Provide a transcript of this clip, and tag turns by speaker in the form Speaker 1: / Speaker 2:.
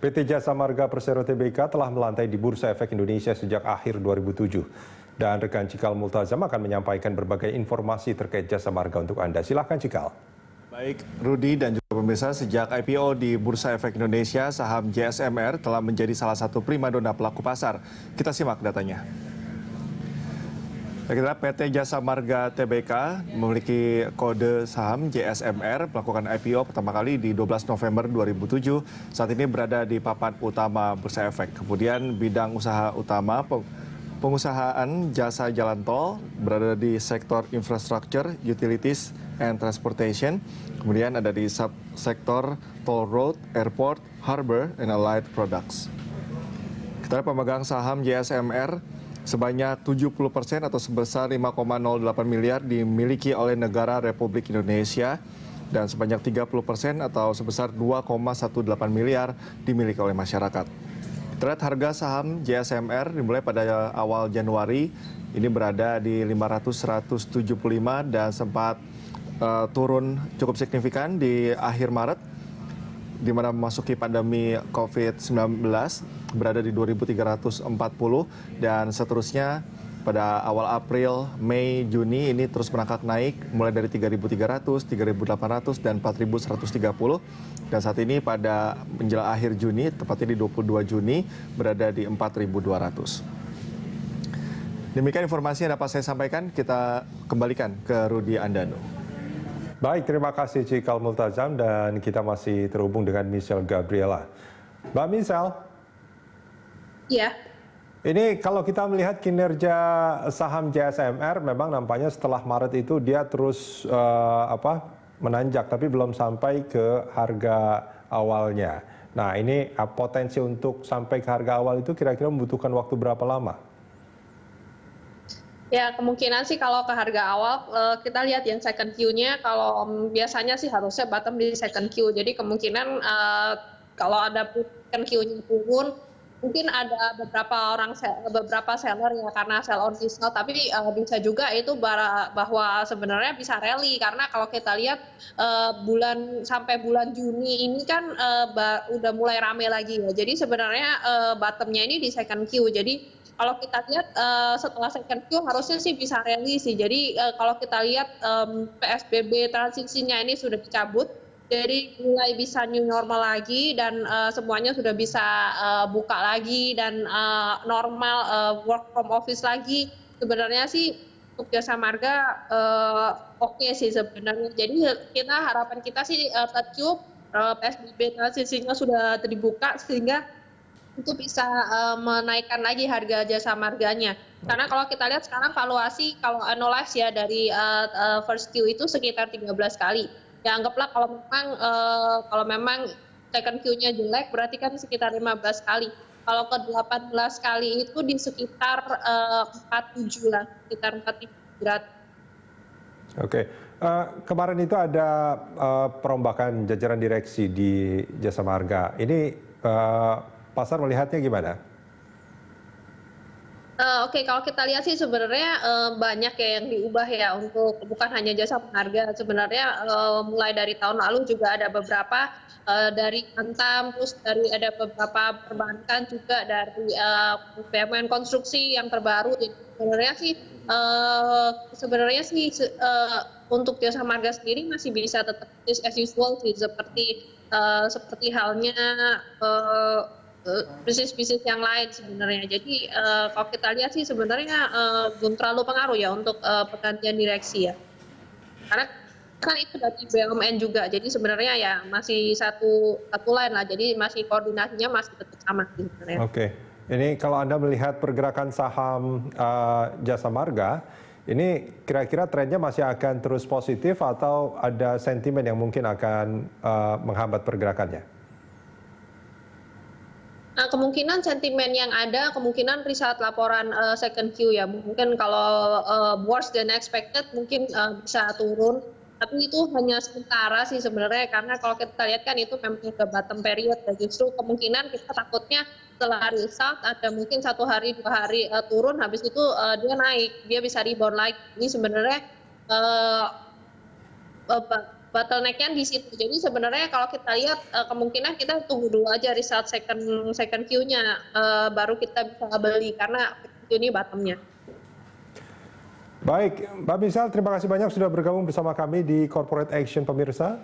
Speaker 1: PT Jasa Marga Persero Tbk telah melantai di Bursa Efek Indonesia sejak akhir 2007. Dan rekan Cikal Multazam akan menyampaikan berbagai informasi terkait Jasa Marga untuk Anda. Silahkan Cikal.
Speaker 2: Baik, Rudi dan juga pemirsa, sejak IPO di Bursa Efek Indonesia, saham JSMR telah menjadi salah satu primadona pelaku pasar. Kita simak datanya. PT Jasa Marga Tbk memiliki kode saham JSMR melakukan IPO pertama kali di 12 November 2007. Saat ini berada di papan utama Bursa Efek. Kemudian bidang usaha utama pengusahaan jasa jalan tol berada di sektor infrastructure, utilities, and transportation. Kemudian ada di subsektor toll road, airport, harbor, and allied products. Kita pemegang saham JSMR sebanyak 70% atau sebesar 5,08 miliar dimiliki oleh negara Republik Indonesia dan sebanyak 30% atau sebesar 2,18 miliar dimiliki oleh masyarakat. Kita lihat harga saham JSMR dimulai pada awal Januari, ini berada di 500-175 dan sempat turun cukup signifikan di akhir Maret, di mana memasuki pandemi COVID-19 berada di 2.340 dan seterusnya pada awal April, Mei, Juni ini terus merangkak naik mulai dari 3.300, 3.800 dan 4.130 dan saat ini pada menjelang akhir Juni, tepatnya di 22 Juni berada di 4.200. Demikian informasi yang dapat saya sampaikan, kita kembalikan ke Rudi Andano.
Speaker 1: Baik, terima kasih Cikal Multazam dan kita masih terhubung dengan Michelle Gabriela. Mbak Michelle.
Speaker 3: Iya.
Speaker 1: Ini kalau kita melihat kinerja saham JSMR, memang nampaknya setelah Maret itu dia terus menanjak, tapi belum sampai ke harga awalnya. Nah, ini potensi untuk sampai ke harga awal itu kira-kira membutuhkan waktu berapa lama?
Speaker 3: Ya, kemungkinan sih kalau ke harga awal kita lihat yang second Q-nya, kalau biasanya sih harusnya bottom di second Q. Jadi kemungkinan kalau ada second Q-nya turun, mungkin ada beberapa seller ya karena sell on sell, tapi bisa juga itu bahwa sebenarnya bisa rally karena kalau kita lihat sampai bulan Juni ini kan udah mulai rame lagi ya. Jadi sebenarnya bottomnya ini di second Q. Jadi kalau kita lihat setelah second Q harusnya sih bisa rally sih. Jadi kalau kita lihat PSBB transisinya ini sudah dicabut. Jadi mulai bisa new normal lagi dan semuanya sudah bisa buka lagi dan normal work from office lagi. Sebenarnya sih untuk Jasa Marga oke sih sebenarnya. Jadi harapan kita sih PSBB transisinya sudah dibuka sehingga itu bisa menaikkan lagi harga Jasa Marganya. Karena kalau kita lihat sekarang valuasi kalau annualize ya dari first Q itu sekitar 13 kali. Ya anggaplah kalau memang second Q-nya jelek berarti kan sekitar 15 kali. Kalau ke 18 kali itu di sekitar 47 lah, sekitar 4.300.
Speaker 1: Oke, kemarin itu ada perombakan jajaran direksi di Jasa Marga. Ini pasar melihatnya gimana?
Speaker 3: Oke, kalau kita lihat sih sebenarnya banyak ya yang diubah ya untuk bukan hanya Jasa Marga. Sebenarnya mulai dari tahun lalu juga ada beberapa dari Antam, terus ada beberapa perbankan juga dari BUMN konstruksi yang terbaru. Jadi sebenarnya sih untuk Jasa Marga sendiri masih bisa tetap as usual sih seperti halnya bisnis-bisnis yang lain sebenarnya. Jadi kalau kita lihat sih sebenarnya belum terlalu pengaruh ya untuk pergantian direksi ya. Karena kan itu dari BUMN juga. Jadi sebenarnya ya masih satu line lah. Jadi masih koordinasinya masih tetap sama sebenarnya.
Speaker 1: Oke. Ini kalau Anda melihat pergerakan saham Jasa Marga, ini kira-kira trennya masih akan terus positif atau ada sentimen yang mungkin akan menghambat pergerakannya?
Speaker 3: Nah, kemungkinan sentimen yang ada, kemungkinan riset laporan second Q ya. Mungkin kalau worse than expected mungkin bisa turun. Tapi itu hanya sementara sih sebenarnya karena kalau kita lihat kan itu memang ke bottom period. Dan justru kemungkinan kita takutnya setelah result ada mungkin 1 hari 2 hari turun, habis itu dia naik, dia bisa rebound lagi. Ini sebenarnya bottleneck-nya di situ. Jadi sebenarnya kalau kita lihat kemungkinan kita tunggu dulu aja result second Q-nya baru kita bisa beli karena ini bottom-nya.
Speaker 1: Baik, Mbak Misal, terima kasih banyak sudah bergabung bersama kami di Corporate Action pemirsa.